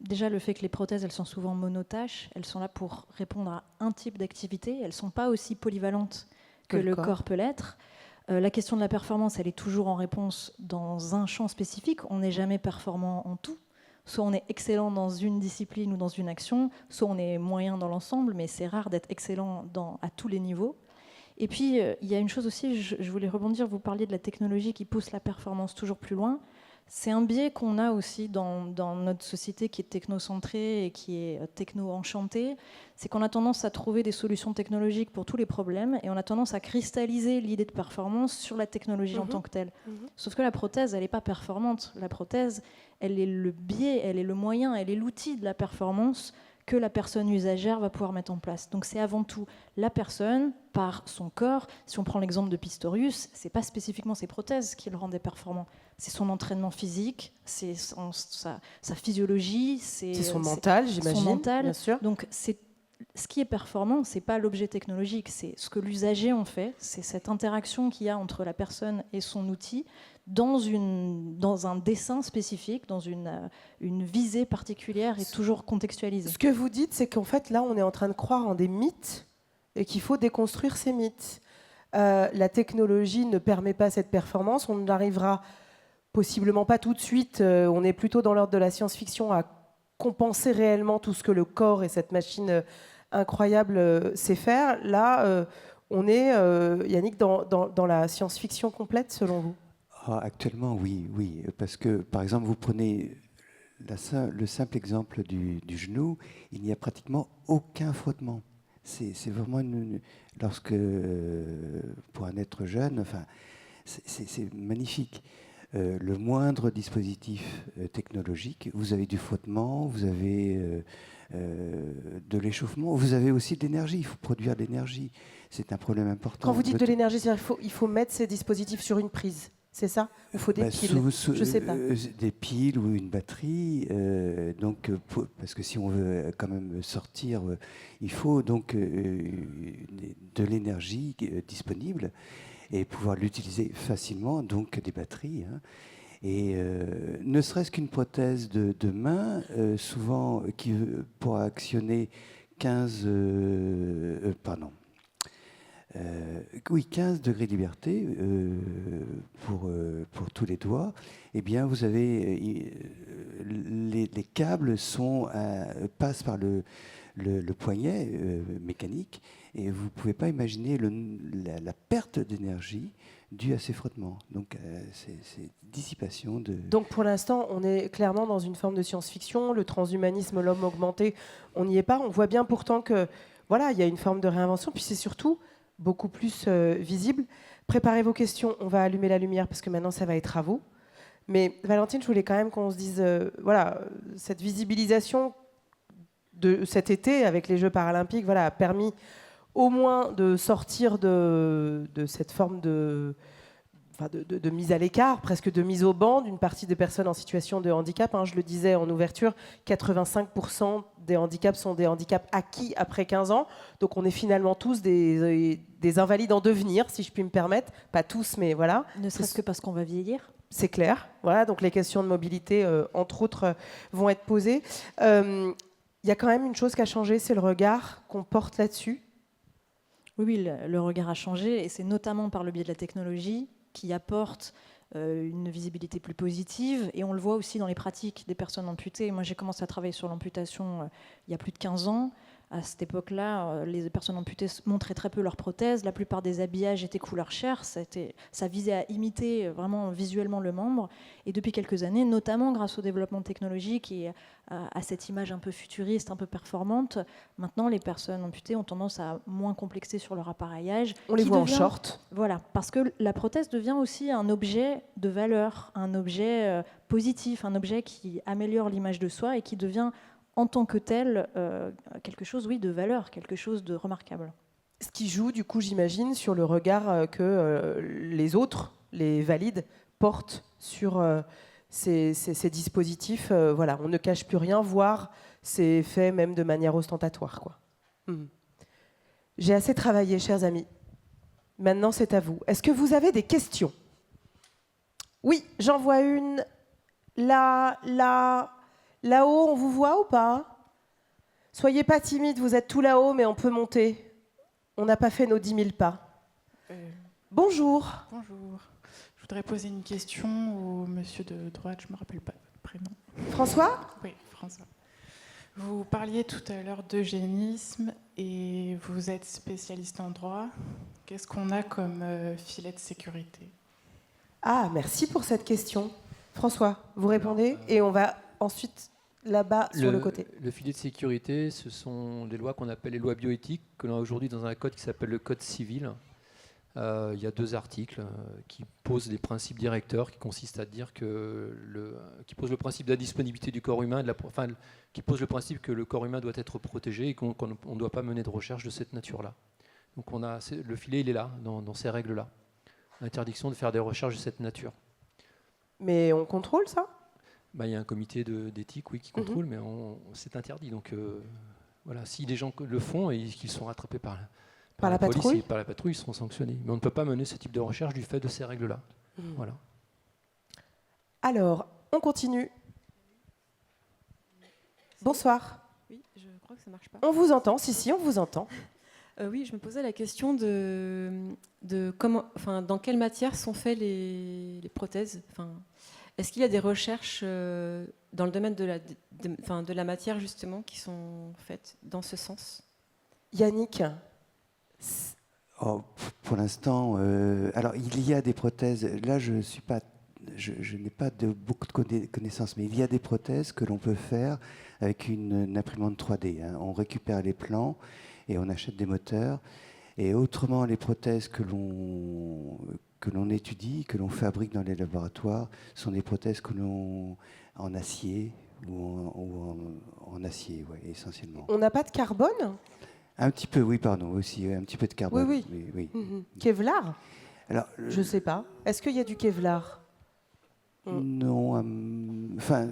Déjà, le fait que les prothèses, elles sont souvent monotâches, elles sont là pour répondre à un type d'activité, elles ne sont pas aussi polyvalentes que le corps peut l'être. La question de la performance, elle est toujours en réponse dans un champ spécifique. On n'est jamais performant en tout. Soit on est excellent dans une discipline ou dans une action, soit on est moyen dans l'ensemble, mais c'est rare d'être excellent à tous les niveaux. Et puis, il y a une chose aussi, je voulais rebondir, vous parliez de la technologie qui pousse la performance toujours plus loin. C'est un biais qu'on a aussi dans notre société qui est technocentrée et qui est techno-enchantée. C'est qu'on a tendance à trouver des solutions technologiques pour tous les problèmes et on a tendance à cristalliser l'idée de performance sur la technologie en tant que telle. Sauf que la prothèse, elle n'est pas performante. La prothèse, elle est le biais, elle est le moyen, elle est l'outil de la performance que la personne usagère va pouvoir mettre en place. Donc c'est avant tout la personne, par son corps. Si on prend l'exemple de Pistorius, c'est pas spécifiquement ses prothèses qui le rendaient performant. C'est son entraînement physique, c'est sa physiologie, c'est son mental, j'imagine. Son mental. Bien sûr. Donc ce qui est performant, c'est pas l'objet technologique, c'est ce que l'usager en fait, c'est cette interaction qu'il y a entre la personne et son outil dans un dessin spécifique, dans une visée particulière et toujours contextualisée. Ce que vous dites, c'est qu'en fait, là, on est en train de croire en des mythes et qu'il faut déconstruire ces mythes. La technologie ne permet pas cette performance, on n'arrivera possiblement pas tout de suite, on est plutôt dans l'ordre de la science-fiction à compenser réellement tout ce que le corps et cette machine incroyable sait faire. Là, on est, Yannick, dans la science-fiction complète, selon vous? Actuellement, oui. Parce que, par exemple, vous prenez le simple exemple du genou, il n'y a pratiquement aucun frottement. C'est vraiment lorsque, pour un être jeune, enfin, c'est magnifique. Le moindre dispositif technologique, vous avez du frottement, vous avez de l'échauffement, vous avez aussi de l'énergie. Il faut produire de l'énergie. C'est un problème important. Quand vous dites de l'énergie, c'est-à-dire il faut mettre ces dispositifs sur une prise, c'est ça? Ou il faut des piles? Je ne sais pas. Des piles ou une batterie. Parce que si on veut quand même sortir, il faut donc de l'énergie disponible et pouvoir l'utiliser facilement, donc des batteries. Et ne serait-ce qu'une prothèse de main, souvent qui pourra actionner 15 degrés de liberté pour tous les doigts, eh bien vous avez les câbles passent par le poignet mécanique, et vous ne pouvez pas imaginer la perte d'énergie due à ces frottements. Donc c'est dissipation de... Donc pour l'instant, on est clairement dans une forme de science-fiction. Le transhumanisme, l'homme augmenté, on n'y est pas. On voit bien pourtant que voilà, il y a une forme de réinvention, puis c'est surtout beaucoup plus visible. Préparez vos questions, on va allumer la lumière parce que maintenant ça va être à vous. Mais Valentine, je voulais quand même qu'on se dise, voilà, cette visibilisation de cet été avec les Jeux paralympiques, voilà, a permis au moins de sortir de cette forme de mise à l'écart, presque de mise au banc d'une partie des personnes en situation de handicap. Je le disais en ouverture, 85% des handicaps sont des handicaps acquis après 15 ans. Donc on est finalement tous des invalides en devenir, si je puis me permettre. Pas tous, mais voilà. Ne serait-ce que parce qu'on va vieillir. C'est clair. Voilà, donc les questions de mobilité, entre autres, vont être posées. Il y a quand même une chose qui a changé, c'est le regard qu'on porte là-dessus. Oui, le regard a changé, et c'est notamment par le biais de la technologie qui apporte une visibilité plus positive, et on le voit aussi dans les pratiques des personnes amputées. Moi, j'ai commencé à travailler sur l'amputation il y a plus de 15 ans. À cette époque-là, les personnes amputées montraient très peu leurs prothèses. La plupart des habillages étaient couleur chair. Ça visait à imiter vraiment visuellement le membre. Et depuis quelques années, notamment grâce au développement technologique et à cette image un peu futuriste, un peu performante, maintenant les personnes amputées ont tendance à moins complexer sur leur appareillage. On les voit en short. Voilà, parce que la prothèse devient aussi un objet de valeur, un objet positif, un objet qui améliore l'image de soi et qui devient en tant que tel, quelque chose, oui, de valeur, quelque chose de remarquable. Ce qui joue, du coup, j'imagine, sur le regard que les autres, les valides, portent sur ces dispositifs. Voilà, on ne cache plus rien, voire c'est fait même de manière ostentatoire, quoi. J'ai assez travaillé, chers amis. Maintenant, c'est à vous. Est-ce que vous avez des questions? Oui, j'en vois une. Là-haut, on vous voit ou pas? Soyez pas timide, vous êtes tout là-haut, mais on peut monter. On n'a pas fait nos 10 000 pas. Bonjour. Bonjour. Je voudrais poser une question au monsieur de droite, je ne me rappelle pas votre prénom. François? Oui, François. Vous parliez tout à l'heure d'eugénisme et vous êtes spécialiste en droit. Qu'est-ce qu'on a comme filet de sécurité? Ah, merci pour cette question. François, vous répondez et on va ensuite là-bas sur le côté. Le filet de sécurité, ce sont des lois qu'on appelle les lois bioéthiques, que l'on a aujourd'hui dans un code qui s'appelle le code civil. Il y a 2 articles qui posent des principes directeurs qui consistent à dire qui posent le principe de la disponibilité du corps humain, qui pose le principe que le corps humain doit être protégé et qu'on ne doit pas mener de recherche de cette nature-là. Donc le filet, il est là, dans ces règles-là. L'interdiction de faire des recherches de cette nature. Mais on contrôle ça? Il y a un comité d'éthique, oui, qui contrôle, mais c'est interdit. Donc voilà, si les gens le font et qu'ils sont rattrapés par la police patrouille, et par la patrouille, ils seront sanctionnés. Mais on ne peut pas mener ce type de recherche du fait de ces règles-là. Voilà. Alors, on continue. Bonsoir. Oui, je crois que ça marche pas. On vous entend, si, on vous entend. Oui, je me posais la question de comment, dans quelle matière sont faites les prothèses. Est-ce qu'il y a des recherches dans le domaine de la matière, justement, qui sont faites dans ce sens? Yannick? Oh, pour l'instant, alors il y a des prothèses. Là, je n'ai pas beaucoup de connaissances, mais il y a des prothèses que l'on peut faire avec une imprimante 3D. Hein. On récupère les plans et on achète des moteurs. Et autrement, les prothèses que l'on étudie, que l'on fabrique dans les laboratoires, sont des prothèses que l'on en acier ou en acier, ouais, essentiellement. On n'a pas de carbone? Un petit peu, oui, pardon, aussi, un petit peu de carbone. Oui. Oui. Kevlar? Alors, Je ne sais pas. Est-ce qu'il y a du Kevlar? non, enfin...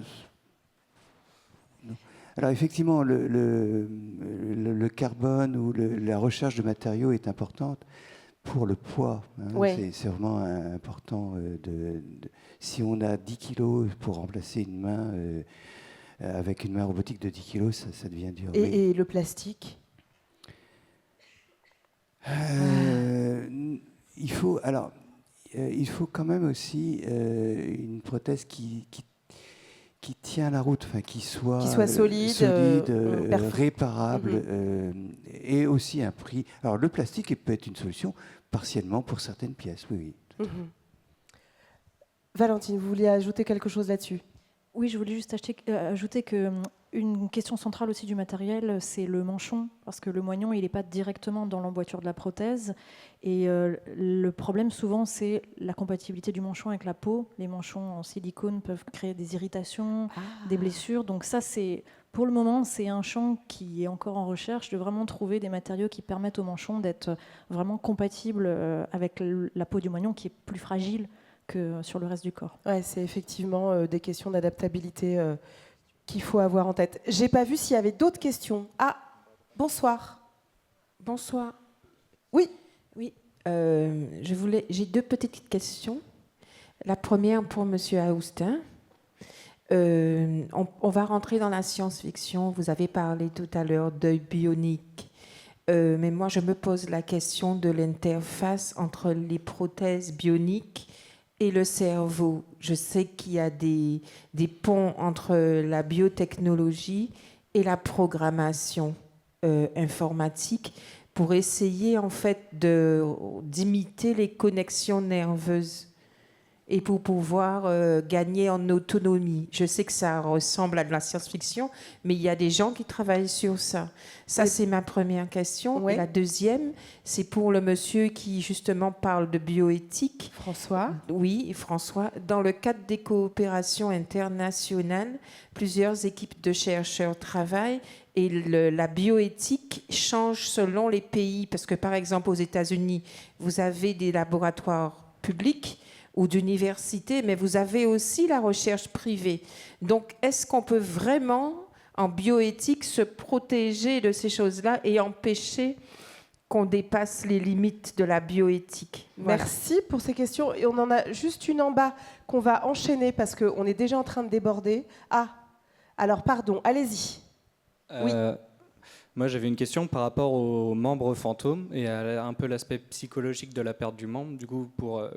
non. Alors effectivement, le carbone ou la recherche de matériaux est importante pour le poids. Hein. Ouais. C'est vraiment important. Si on a 10 kilos pour remplacer une main, avec une main robotique de 10 kilos, ça devient dur. Oui. Et le plastique? Il faut quand même aussi une prothèse qui tient la route, enfin qui soit solide, réparable, et aussi un prix. Alors le plastique peut être une solution partiellement pour certaines pièces, oui. Valentine, vous vouliez ajouter quelque chose là-dessus? Oui, je voulais juste ajouter qu'une question centrale aussi du matériel, c'est le manchon, parce que le moignon, il n'est pas directement dans l'emboîture de la prothèse. Et le problème, souvent, c'est la compatibilité du manchon avec la peau. Les manchons en silicone peuvent créer des irritations, des blessures. Donc ça, pour le moment, c'est un champ qui est encore en recherche, de vraiment trouver des matériaux qui permettent au manchon d'être vraiment compatible avec la peau du moignon, qui est plus fragile que sur le reste du corps. Ouais, c'est effectivement des questions d'adaptabilité qu'il faut avoir en tête. J'ai pas vu s'il y avait d'autres questions. Ah, bonsoir. Bonsoir. Oui. Oui. J'ai deux petites questions. La première pour Monsieur Aoustin. On va rentrer dans la science-fiction. Vous avez parlé tout à l'heure d'œil bionique. Mais moi, je me pose la question de l'interface entre les prothèses bioniques et le cerveau. Je sais qu'il y a des ponts entre la biotechnologie et la programmation informatique pour essayer en fait d'imiter les connexions nerveuses et pour pouvoir gagner en autonomie. Je sais que ça ressemble à de la science-fiction, mais il y a des gens qui travaillent sur ça. Ça, c'est ma première question. Ouais. Et la deuxième, c'est pour le monsieur qui, justement, parle de bioéthique. François. Oui, François. Dans le cadre des coopérations internationales, plusieurs équipes de chercheurs travaillent et la bioéthique change selon les pays. Parce que, par exemple, aux États-Unis, vous avez des laboratoires publics ou d'université, mais vous avez aussi la recherche privée. Donc, est-ce qu'on peut vraiment, en bioéthique, se protéger de ces choses-là et empêcher qu'on dépasse les limites de la bioéthique? Voilà. Merci pour ces questions. Et on en a juste une en bas qu'on va enchaîner parce qu'on est déjà en train de déborder. Ah, alors pardon, allez-y. Oui. Moi, j'avais une question par rapport aux membres fantômes et à un peu l'aspect psychologique de la perte du membre, du coup,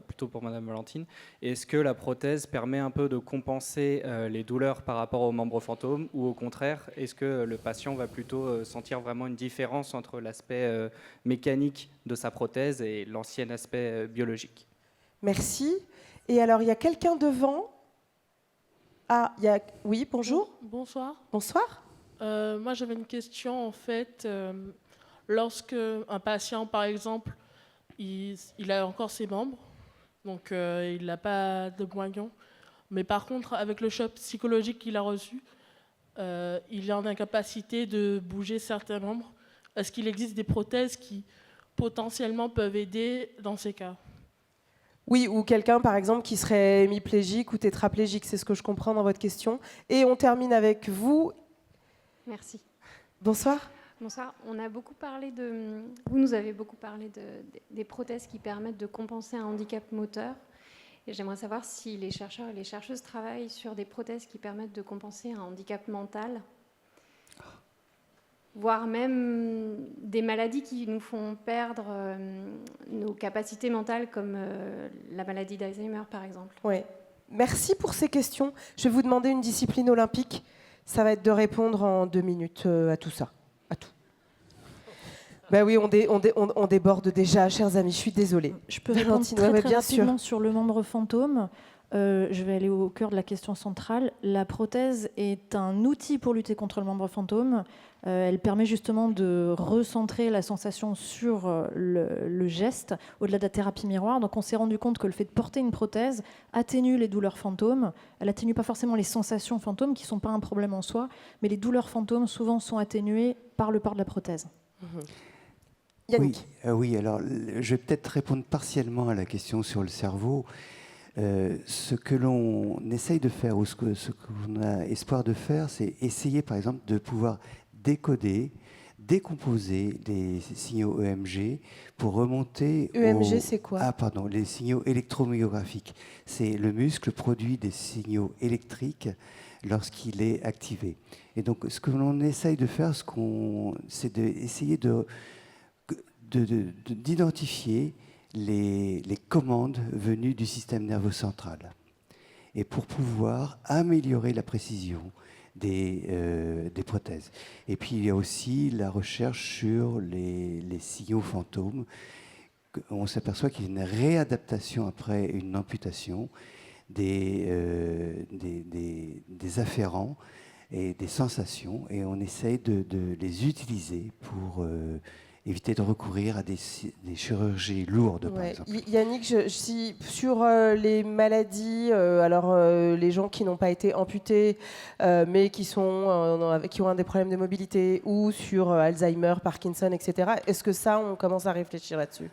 plutôt pour Madame Valentine. Est-ce que la prothèse permet un peu de compenser les douleurs par rapport aux membres fantômes ou au contraire, est-ce que le patient va plutôt sentir vraiment une différence entre l'aspect mécanique de sa prothèse et l'ancien aspect biologique? Merci. Et alors, il y a quelqu'un devant. Ah, il y a... Oui, bonjour. Bonsoir. Bonsoir. Moi, j'avais une question, en fait. Lorsque un patient, par exemple, il a encore ses membres, donc il n'a pas de moignon, mais par contre, avec le choc psychologique qu'il a reçu, il est en incapacité de bouger certains membres. Est-ce qu'il existe des prothèses qui, potentiellement, peuvent aider dans ces cas? Oui, ou quelqu'un, par exemple, qui serait hémiplégique ou tétraplégique, c'est ce que je comprends dans votre question. Et on termine avec vous. Merci. Bonsoir. Bonsoir. On a beaucoup parlé vous nous avez beaucoup parlé des prothèses qui permettent de compenser un handicap moteur. Et j'aimerais savoir si les chercheurs et les chercheuses travaillent sur des prothèses qui permettent de compenser un handicap mental, voire même des maladies qui nous font perdre nos capacités mentales, comme la maladie d'Alzheimer, par exemple. Oui. Merci pour ces questions. Je vais vous demander une discipline olympique. Ça va être de répondre en 2 minutes à tout ça. À tout. Ben oui, on déborde déjà, chers amis. Je suis désolée. Je peux répondre Valentine, très, ouais, très bien rapidement sûr. sur le membre fantôme. Je vais aller au cœur de la question centrale. La prothèse est un outil pour lutter contre le membre fantôme. Elle permet justement de recentrer la sensation sur le geste, au-delà de la thérapie miroir. Donc on s'est rendu compte que le fait de porter une prothèse atténue les douleurs fantômes. Elle atténue pas forcément les sensations fantômes, qui ne sont pas un problème en soi, mais les douleurs fantômes souvent sont atténuées par le port de la prothèse. Yannick. Oui, alors je vais peut-être répondre partiellement à la question sur le cerveau. Ce que l'on essaye de faire, ou ce qu'on a espoir de faire, c'est essayer par exemple de pouvoir décoder, décomposer les signaux EMG pour remonter EMG, c'est quoi? Ah pardon, les signaux électromyographiques. C'est le muscle produit des signaux électriques lorsqu'il est activé. Et donc ce que l'on essaye de faire, c'est d'essayer d'identifier les commandes venues du système nerveux central, et pour pouvoir améliorer la précision des prothèses. Et puis il y a aussi la recherche sur les signaux fantômes. On s'aperçoit qu'il y a une réadaptation après une amputation des afférents et des sensations, et on essaye de les utiliser pour éviter de recourir à des chirurgies lourdes, par exemple. Yannick, sur les maladies, les gens qui n'ont pas été amputés, mais qui ont des problèmes de mobilité, ou sur Alzheimer, Parkinson, etc., est-ce que ça, on commence à réfléchir là-dessus?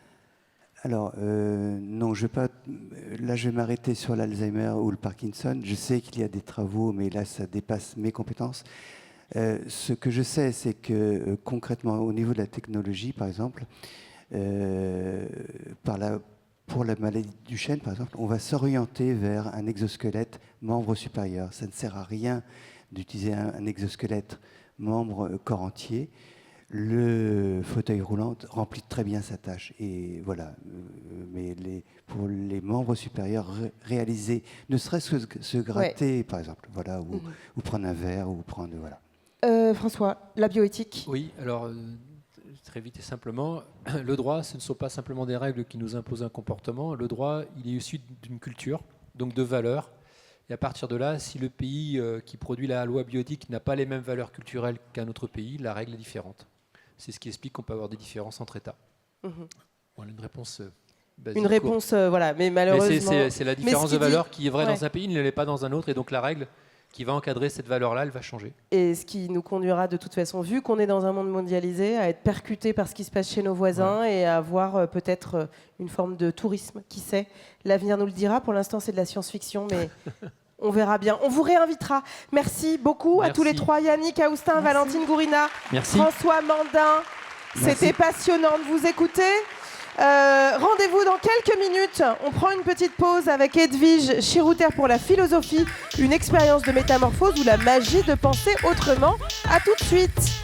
Alors, non, je vais m'arrêter sur l'Alzheimer ou le Parkinson. Je sais qu'il y a des travaux, mais là, ça dépasse mes compétences. Ce que je sais, c'est que concrètement, au niveau de la technologie, par exemple, pour la maladie de Duchenne, par exemple, on va s'orienter vers un exosquelette membre supérieur. Ça ne sert à rien d'utiliser un exosquelette membre corps entier. Le fauteuil roulant remplit très bien sa tâche. Et voilà. Mais pour les membres supérieurs, réaliser, ne serait-ce que se gratter, par exemple, voilà, ou prendre un verre, ou prendre... Voilà. François, la bioéthique. Oui, alors très vite et simplement, le droit, ce ne sont pas simplement des règles qui nous imposent un comportement. Le droit, il est issu d'une culture, donc de valeurs. Et à partir de là, si le pays qui produit la loi bioéthique n'a pas les mêmes valeurs culturelles qu'un autre pays, la règle est différente. C'est ce qui explique qu'on peut avoir des différences entre États. Voilà une réponse basique. Une réponse, voilà, mais malheureusement... Mais c'est la différence de valeur qui est vraie dans un pays, ne l'est pas dans un autre, et donc la règle qui va encadrer cette valeur-là, elle va changer. Et ce qui nous conduira de toute façon, vu qu'on est dans un monde mondialisé, à être percuté par ce qui se passe chez nos voisins, et à avoir peut-être une forme de tourisme, qui sait. L'avenir nous le dira, pour l'instant c'est de la science-fiction, mais on verra bien. On vous réinvitera. Merci beaucoup à tous les trois, Yannick Aoustin, Valentine Gourina, François Mandin. C'était passionnant de vous écouter. Rendez-vous dans quelques minutes. On prend une petite pause avec Edwige Chirouter pour la philosophie, une expérience de métamorphose ou la magie de penser autrement. À tout de suite.